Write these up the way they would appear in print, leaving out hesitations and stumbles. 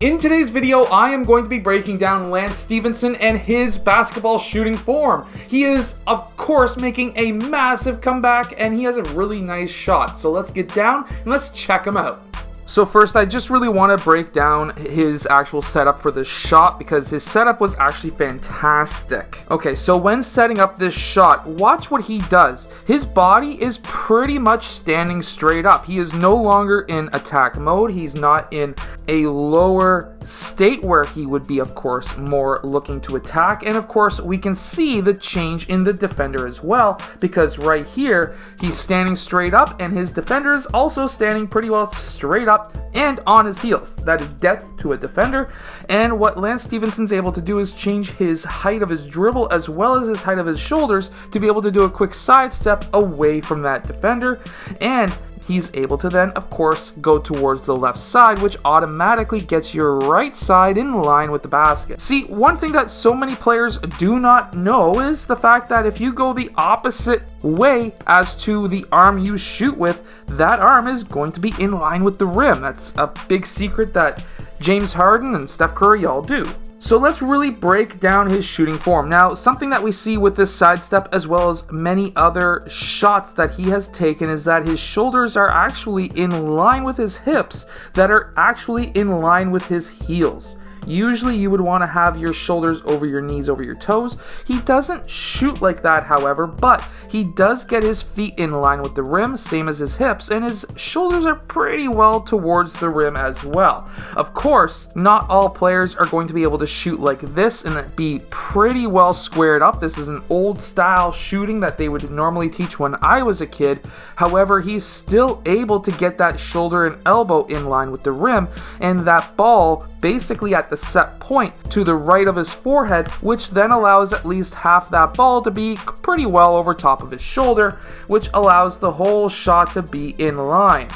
In today's video, I am going to be breaking down Lance Stephenson and his basketball shooting form. He is, of course, making a massive comeback, and he has a really nice shot. So let's get down and let's check him out. So first, I just really want to break down his actual setup for this shot because his setup was actually fantastic. Okay, so when setting up this shot, watch what he does. His body is pretty much standing straight up. He is no longer in attack mode. He's not in a lower state where he would be, of course, more looking to attack. And of course, we can see the change in the defender as well, because right here, he's standing straight up and his defender is also standing pretty well straight up and on his heels. That is death to a defender. And what Lance Stephenson's able to do is change his height of his dribble as well as his height of his shoulders to be able to do a quick sidestep away from that defender. And he's able to then, of course, go towards the left side, which automatically gets your right side in line with the basket. See, one thing that so many players do not know is the fact that if you go the opposite way as to the arm you shoot with, that arm is going to be in line with the rim. That's a big secret that James Harden and Steph Curry all do. So let's really break down his shooting form. Now, something that we see with this sidestep as well as many other shots that he has taken is that his shoulders are actually in line with his hips that are actually in line with his heels. Usually you would want to have your shoulders over your knees, over your toes. He doesn't shoot like that, however, but he does get his feet in line with the rim, same as his hips, and his shoulders are pretty well towards the rim as well. Of course, not all players are going to be able to shoot like this and be pretty well squared up. This is an old style shooting that they would normally teach when I was a kid. However, he's still able to get that shoulder and elbow in line with the rim, and that ball basically at the set point to the right of his forehead, which then allows at least half that ball to be pretty well over top of his shoulder, which allows the whole shot to be in line.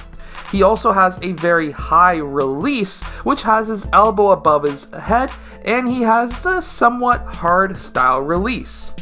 He also has a very high release, which has his elbow above his head, and he has a somewhat hard style release.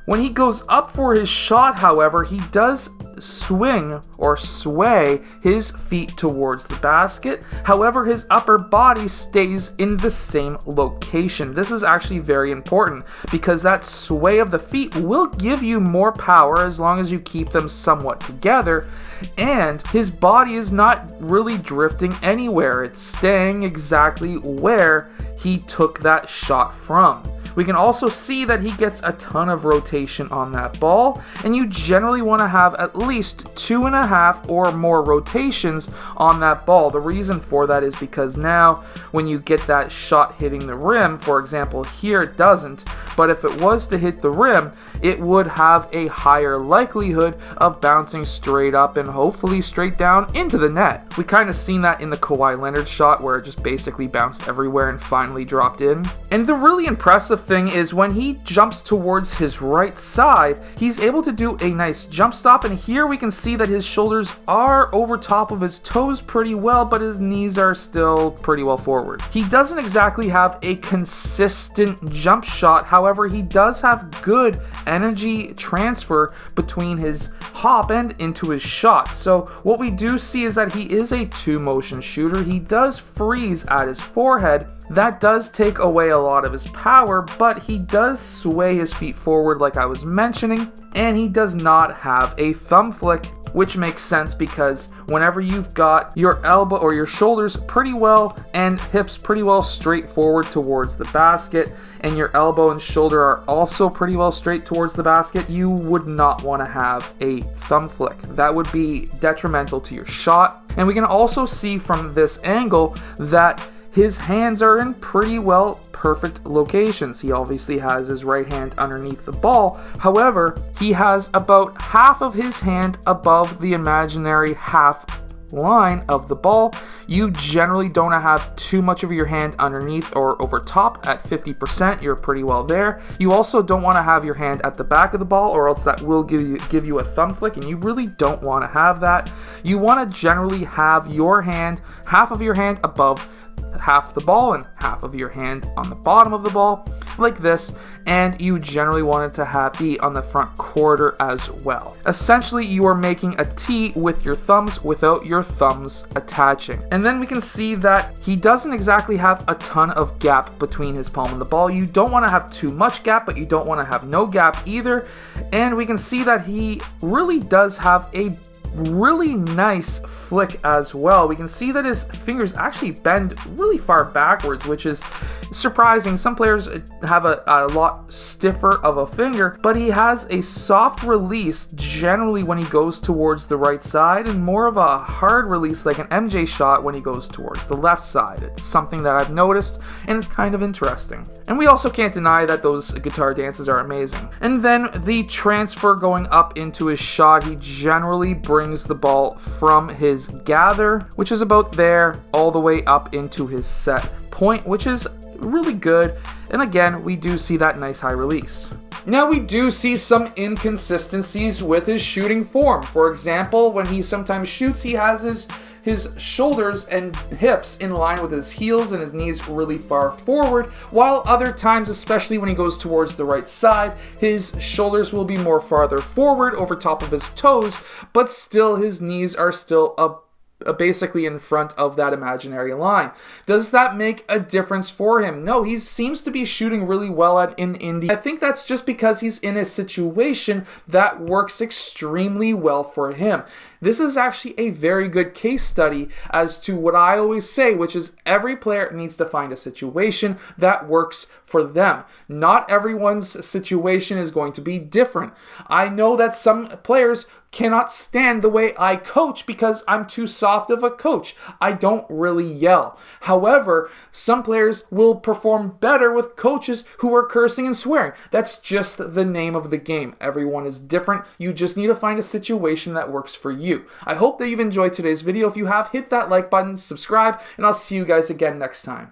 When he goes up for his shot, however, he does swing or sway his feet towards the basket. However, his upper body stays in the same location. This is actually very important because that sway of the feet will give you more power as long as you keep them somewhat together, and his body is not really drifting anywhere. It's staying exactly where he took that shot from. We can also see that he gets a ton of rotation on that ball, and you generally want to have at least 2.5 or more rotations on that ball. The reason for that is because now when you get that shot hitting the rim, for example here it doesn't, but if it was to hit the rim, it would have a higher likelihood of bouncing straight up and hopefully straight down into the net. We kind of seen that in the Kawhi Leonard shot where it just basically bounced everywhere and finally dropped in. And the really impressive thing is when he jumps towards his right side, he's able to do a nice jump stop, and here we can see that his shoulders are over top of his toes pretty well, but his knees are still pretty well forward. He doesn't exactly have a consistent jump shot, however, he does have good energy transfer between his hop and into his shot. So what we do see is that he is a two-motion shooter. He does freeze at his forehead. That does take away a lot of his power, but he does sway his feet forward like I was mentioning, and he does not have a thumb flick, which makes sense because whenever you've got your elbow or your shoulders pretty well and hips pretty well straight forward towards the basket, and your elbow and shoulder are also pretty well straight towards the basket, you would not want to have a thumb flick. That would be detrimental to your shot. And we can also see from this angle that his hands are in pretty well perfect locations. He obviously has his right hand underneath the ball. However, he has about half of his hand above the imaginary half line of the ball. You generally don't have too much of your hand underneath or over top. At 50%, you're pretty well there. You also don't want to have your hand at the back of the ball, or else that will give you a thumb flick, and you really don't want to have that. You want to generally have your hand, half of your hand above half the ball and half of your hand on the bottom of the ball. like this, and you generally want it to be on the front quarter as well. Essentially, you are making a T with your thumbs without your thumbs attaching. And then we can see that he doesn't exactly have a ton of gap between his palm and the ball. You don't want to have too much gap, but you don't want to have no gap either. And we can see that he really does have a really nice flick as well. We can see that his fingers actually bend really far backwards, which is surprising. Some players have a lot stiffer of a finger, but he has a soft release generally when he goes towards the right side, and more of a hard release like an MJ shot when he goes towards the left side. It's something that I've noticed, and it's kind of interesting. And we also can't deny that those guitar dances are amazing. And then the transfer going up into his shot, he generally brings the ball from his gather, which is about there, all the way up into his set point, which is really good. And again, we do see that nice high release. Now we do see some inconsistencies with his shooting form. For example, when he sometimes shoots, he has his shoulders and hips in line with his heels and his knees really far forward, while other times, especially when he goes towards the right side, his shoulders will be more farther forward over top of his toes, but still his knees are still basically in front of that imaginary line. Does that make a difference for him? No, he seems to be shooting really well in Indy. I think that's just because he's in a situation that works extremely well for him. This is actually a very good case study as to what I always say, which is every player needs to find a situation that works for them. Not everyone's situation is going to be different. I know that some players cannot stand the way I coach because I'm too soft of a coach. I don't really yell. However, some players will perform better with coaches who are cursing and swearing. That's just the name of the game. Everyone is different. You just need to find a situation that works for you. I hope that you've enjoyed today's video. If you have, hit that like button, subscribe, and I'll see you guys again next time.